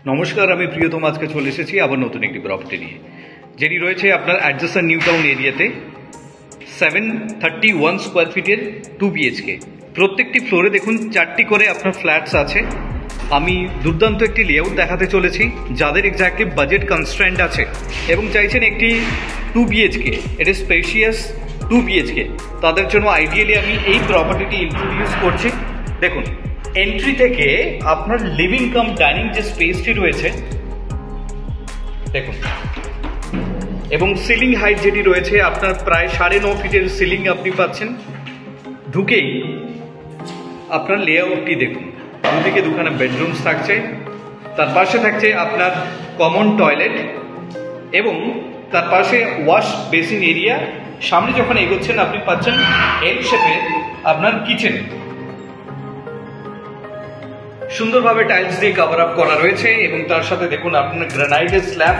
নমস্কার, আমি প্রিয়তম আজকে চলে এসেছি আবার নতুন একটি প্রপার্টি নিয়ে, যেটি রয়েছে আপনার অ্যাডজাস্টার নিউ টাউন এরিয়াতে 731 স্কোয়ার ফিটের 2 BHK। প্রত্যেকটি ফ্লোরে দেখুন 4টি করে আপনার ফ্ল্যাটস আছে। আমি দুর্দান্ত একটি লেআউট দেখাতে চলেছি। যাদের এক্স্যাক্টলি বাজেট কনস্ট্রেন্ট আছে এবং চাইছেন একটি 2 BHK, এটা স্পেশিয়াস 2 BHK, তাদের জন্য আইডিয়ালি আমি এই প্রপার্টিটি ইন্ট্রোডিউস করছি। দেখুন, এন্ট্রি থেকে আপনার লিভিং কাম ডাইনিং যে স্পেসটি রয়েছে দেখুন, এবং সিলিং হাইট যেটি রয়েছে আপনার প্রায় 9.5 ফিটের সিলিং আপনি পাচ্ছেন। ঢুকেই আপনার লেআউটটি দেখুন, দুদিকে দুখানা বেডরুমস থাকছে, তার পাশে থাকছে আপনার কমন টয়লেট এবং তার পাশে ওয়াশ বেসিন এরিয়া। সামনে যখন এগোচ্ছেন আপনি পাচ্ছেন এল শেপে আপনার কিচেন, সুন্দরভাবে টাইলস দিয়ে কভার আপ করা রয়েছে এবং তার সাথে দেখুন আপনার গ্রানাইটের স্ল্যাব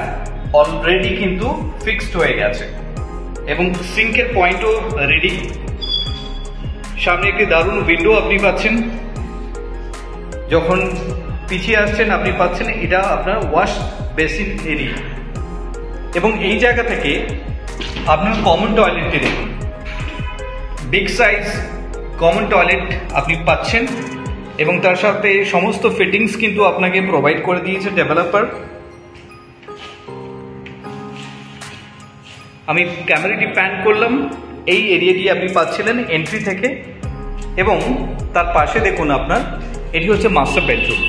অলরেডি কিন্তু ফিক্সড হয়ে গেছে এবং সিঙ্কের পয়েন্টও রেডি। সামনে একটি দারুণ উইন্ডো আপনি পাচ্ছেন। যখন পিছিয়ে আসছেন আপনি পাচ্ছেন এটা আপনার ওয়াশ বেসিন এরিয়া এবং এই জায়গা থেকে আপনার কমন টয়লেটটি দেখুন, বিগ সাইজ কমন টয়লেট আপনি পাচ্ছেন এবং তার সাথে সমস্ত ফিটিংস কিন্তু আপনাকে প্রোভাইড করে দিয়েছে ডেভেলপার। আমি ক্যামেরাটি প্যান করলাম, এই এরিয়াটি আপনি পাচ্ছিলেন এন্ট্রি থেকে এবং তার পাশে দেখুন আপনার এটি হচ্ছে মাস্টার বেডরুম।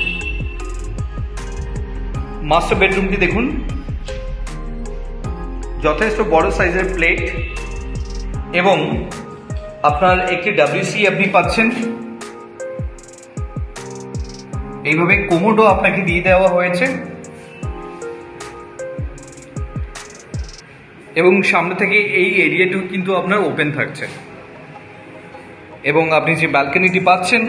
মাস্টার বেডরুমটি দেখুন, যথেষ্ট বড় সাইজের প্লেট এবং আপনার একটি WC আপনি পাচ্ছেন। এইভাবে কোমোডও আপনাকে দিয়ে দেওয়া হয়েছে এবং সামনে থেকে এই এরিয়াটিও কিন্তু আপনার ওপেন থাকছে এবং আপনি যে ব্যালকনিটি পাচ্ছেন,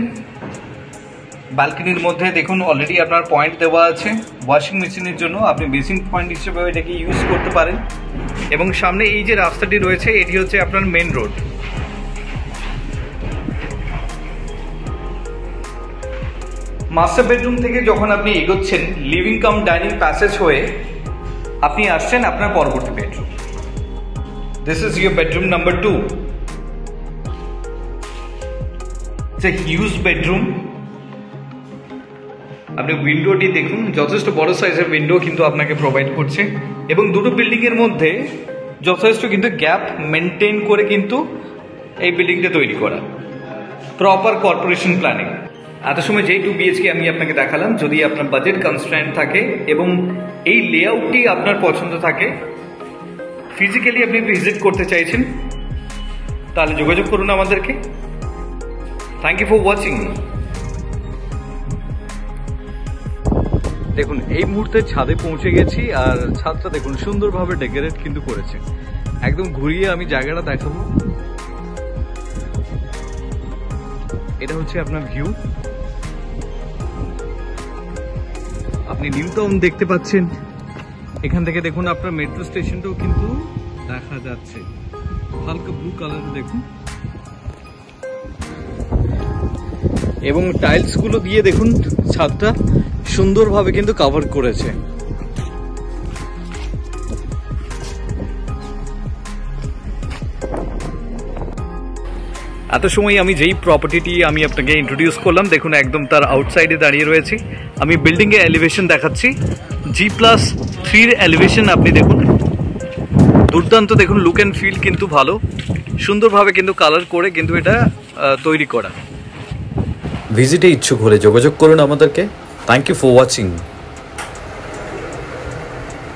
ব্যালকনির মধ্যে দেখুন অলরেডি আপনার পয়েন্ট দেওয়া আছে ওয়াশিং মেশিনের জন্য, আপনি বেসিন পয়েন্ট হিসেবে এটাকে ইউজ করতে পারেন এবং সামনে এই যে রাস্তাটি রয়েছে এটি হচ্ছে আপনার মেন রোড। মাস্টার বেডরুম থেকে যখন আপনি এগোচ্ছেন লিভিং কাম ডাইনিং প্যাসেজ হয়ে আপনি আসছেন আপনার পরবর্তী bedroom. This is your bedroom number 2। It's a huge bedroom. আপনি উইন্ডোটি দেখুন, যথেষ্ট বড় সাইজের উইন্ডো কিন্তু আপনাকে প্রোভাইড করছে এবং দুটো বিল্ডিং এর মধ্যে যথেষ্ট কিন্তু গ্যাপ মেনটেন করে কিন্তু এই বিল্ডিংটা তৈরি করা, প্রপার কর্পোরেশন প্ল্যানিং। এত সময় যেই 2 BHK আমি আপনাকে দেখালাম, যদি আপনার বাজেট কনস্ট্রেন্ট থাকে এবং এই লেআউটটি আপনার পছন্দ থাকে, ফিজিক্যালি আপনি ভিজিট করতে চাইছেন, তাহলে যোগাযোগ করুন আমাদেরকে। Thank you for watching. দেখুন, এই মুহূর্তে ছাদে পৌঁছে গেছি আর ছাদটা দেখুন সুন্দরভাবে ডেকোরেট কিন্তু করেছে। একদম ঘুরিয়ে আমি জায়গাটা দেখাবো। এটা হচ্ছে আপনার ভিউ, আপনি নিউ টাউন দেখতে পাচ্ছেন। এখান থেকে দেখুন আপনার মেট্রো স্টেশনটাও কিন্তু দেখা যাচ্ছে, হালকা ব্লু কালার দেখুন এবং টাইলস গুলো দিয়ে দেখুন ছাদটা সুন্দরভাবে কিন্তু কভার করেছে। এত সময় আমি যেই প্রপার্টিটি আমি আপনাকে ইন্ট্রোডিউস করলাম দেখুন একদম তার আউটসাইডে দাঁড়িয়ে রয়েছি। আমি বিল্ডিংয়ের এলিভেশন দেখাচ্ছি, G+3 এলিভেশন আপনি দেখুন, দুর্দান্ত দেখুন, লুক অ্যান্ড ফিল কিন্তু ভালো, সুন্দরভাবে কিন্তু কালার করে কিন্তু এটা তৈরি করা। ভিজিটে ইচ্ছুক হলে যোগাযোগ করুন আমাদেরকে। Thank you for watching.